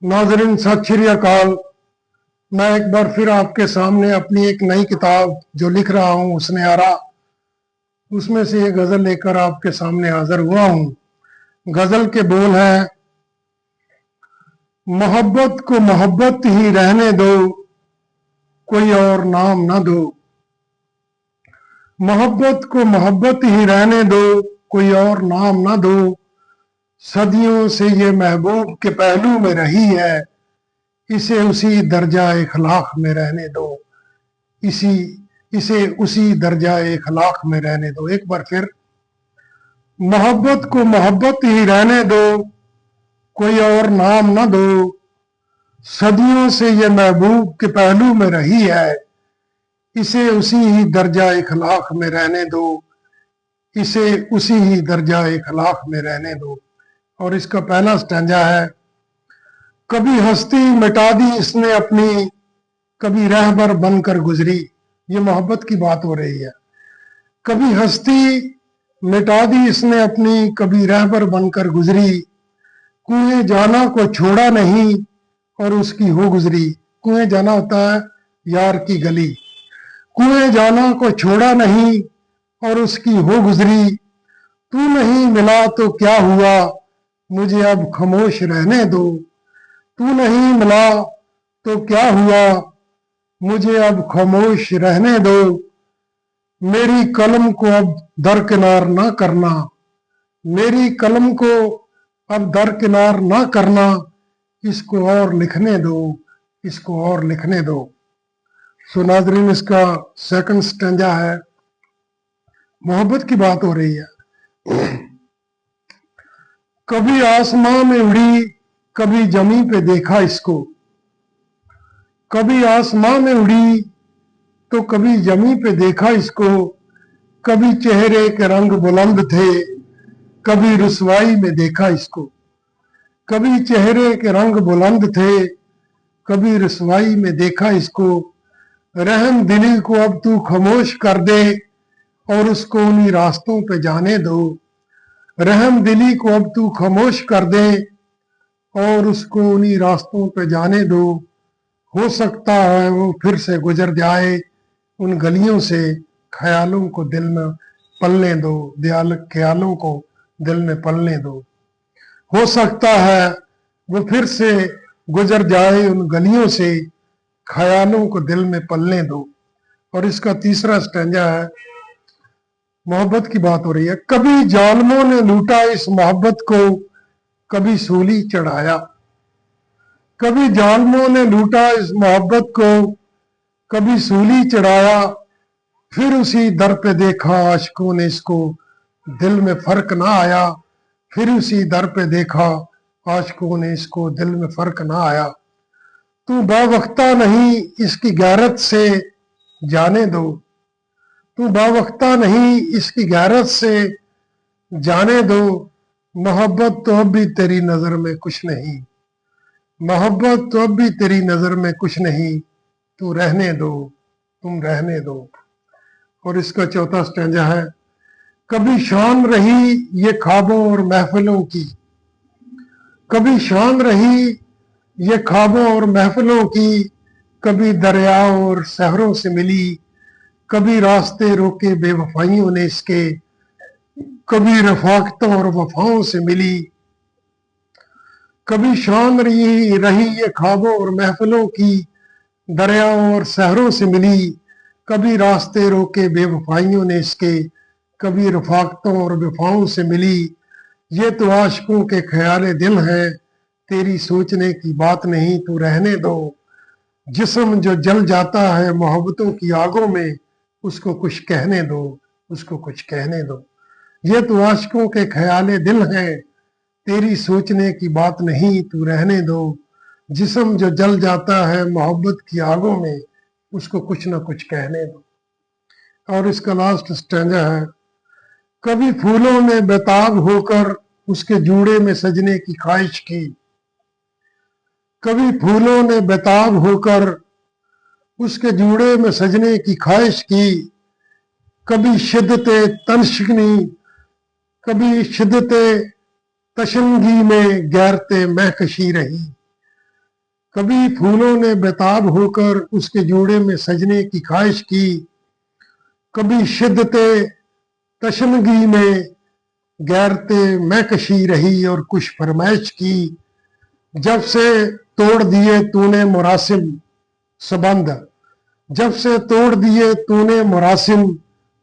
नाजरीन सत श्री अकाल। मैं एक बार फिर आपके सामने अपनी एक नई किताब जो लिख रहा हूँ उसने आरा उसमें से ये गजल लेकर आपके सामने हाजिर हुआ हूँ। गजल के बोल है, मोहब्बत को मोहब्बत ही रहने दो, कोई और नाम ना दो। मोहब्बत को मोहब्बत ही रहने दो, कोई और नाम ना दो। सदियों से ये महबूब के पहलू में रही है, इसे उसी दर्जा इखलाक में रहने दो। इसे उसी दर्जा इखलाक में रहने दो। एक बार फिर, मोहब्बत को मोहब्बत ही रहने दो, कोई और नाम ना दो। सदियों से ये महबूब के पहलू में रही है, इसे उसी ही दर्जा इखलाक में रहने दो। इसे उसी ही दर्जा इखलाक में रहने दो। और इसका पहला स्टैंजा है, कभी हस्ती मिटा दी इसने अपनी, कभी रहबर बनकर गुजरी। ये मोहब्बत की बात हो रही है। कभी हस्ती मिटा दी इसने अपनी, कभी रहबर बनकर गुजरी। कुएं जाना को छोड़ा नहीं और उसकी हो गुजरी। कुएं जाना होता है यार की गली। कुएं जाना को छोड़ा नहीं और उसकी हो गुजरी। तू नहीं मिला तो क्या हुआ, मुझे अब खामोश रहने दो। तू नहीं मिला तो क्या हुआ, मुझे अब खामोश रहने दो। मेरी कलम को अब दरकिनार ना करना, मेरी कलम को अब दरकिनार ना करना। इसको और लिखने दो, इसको और लिखने दो। सो नाजरीन, इसका सेकंड स्टैंजा है, मोहब्बत की बात हो रही है। कभी आसमां में उड़ी, कभी जमी पे देखा इसको। कभी आसमां में उड़ी तो कभी जमी पे देखा इसको। कभी चेहरे के रंग बुलंद थे, कभी रुसवाई में देखा इसको। कभी चेहरे के रंग बुलंद थे, कभी रुसवाई में देखा इसको। रहम दिली को अब तू खामोश कर दे और उसको उन्हीं रास्तों पे जाने दो। रहम दिली को अब तू खामोश कर दे और उसको उन्हीं रास्तों पे जाने दो। हो सकता है वो फिर से गुजर जाए उन गलियों से, ख्यालों को दिल में पलने दो। ख्यालों को दिल में पलने दो। हो सकता है वो फिर से गुजर जाए उन गलियों से, ख्यालों को दिल में पलने दो। और इसका तीसरा स्टैंजा है, मोहब्बत की बात हो रही है। कभी जालिमों ने लूटा इस मोहब्बत को, कभी सूली चढ़ाया। कभी जालिमों ने लूटा इस मोहब्बत को, कभी सूली चढ़ाया। फिर उसी दर पे देखा आशिकों ने इसको, दिल में फर्क ना आया। फिर उसी दर पे देखा आशिकों ने इसको, दिल में फर्क ना आया। तू बावख्ता नहीं इसकी गैरत से जाने दो। तू बावख्ता नहीं इसकी गैरत से जाने दो। मोहब्बत तो अब भी तेरी नजर में कुछ नहीं। मोहब्बत तो अब भी तेरी नजर में कुछ नहीं। तू रहने दो, तुम रहने दो। और इसका चौथा स्टैंजा है, कभी शान रही ये ख्वाबों और महफिलों की। कभी शान रही ये ख्वाबों और महफिलों की। कभी दरियाओं और शहरों से मिली, कभी रास्ते रोके बेवफाइयों ने इसके। कभी रफाकतों और वफाओं से मिली। कभी शान रही ये ख्वाबों और महफिलों की, दरियाओं और शहरों से मिली। कभी रास्ते रोके बेवफाइयों ने इसके, कभी रफाकतों और वफाओं से मिली। ये तो आशिकों के ख्याले दिल है, तेरी सोचने की बात नहीं, तू रहने दो। जिस्म जो जल जाता है मोहब्बतों की आगों में, उसको कुछ कहने दो, उसको कुछ कहने दो। ये तो आशिकों के ख्याले दिल है, तेरी सोचने की बात नहीं, तू रहने दो। जिस्म जो जल जाता है मोहब्बत की आगों में, उसको कुछ ना कुछ कहने दो। और इसका लास्ट स्टैंजा है, कभी फूलों ने बेताब होकर उसके जूड़े में सजने की ख्वाहिश की। कभी फूलों ने बेताब होकर उसके जूड़े में सजने की ख्वाहिश की। कभी शिद्दते तनशनी, कभी शिद्दते तशनगी में गैरते महकशी रही। कभी फूलों ने बेताब होकर उसके जोड़े में सजने की ख्वाहिश की, कभी शिद्दते तशनगी में गैरते मैं कशी रही और कुछ फरमाइश की। जब से तोड़ दिए तूने मुरासिम सबंद, जब से तोड़ दिए तूने मुरासिम,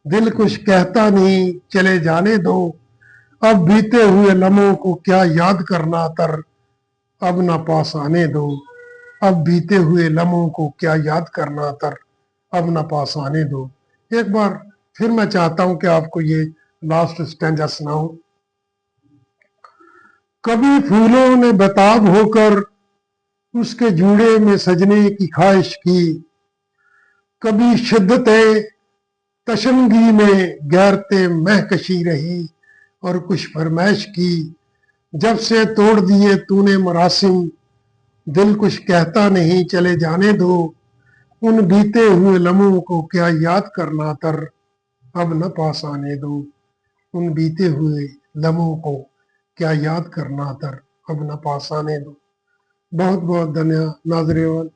दिल कुछ कहता नहीं चले जाने दो। अब बीते हुए लम्हों को क्या याद करना तर, अब ना पास आने दो। अब बीते हुए लम्हों को क्या याद करना तर, अब ना पास आने दो। एक बार फिर मैं चाहता हूं कि आपको ये लास्ट स्टैंजा सुनाऊं। कभी फूलों ने बेताब होकर उसके जूड़े में सजने की ख्वाहिश की, कभी शिद्दत तशनगी में गैरते महकशी रही और कुछ फरमाइश की। जब से तोड़ दिए तूने मरासिम, दिल कुछ कहता नहीं चले जाने दो। उन बीते हुए लम्हों को क्या याद करना तर, अब न पास आने दो। उन बीते हुए लम्हों को क्या याद करना तर, अब न पास आने दो। बहुत बहुत धन्यवाद नाज़रीन।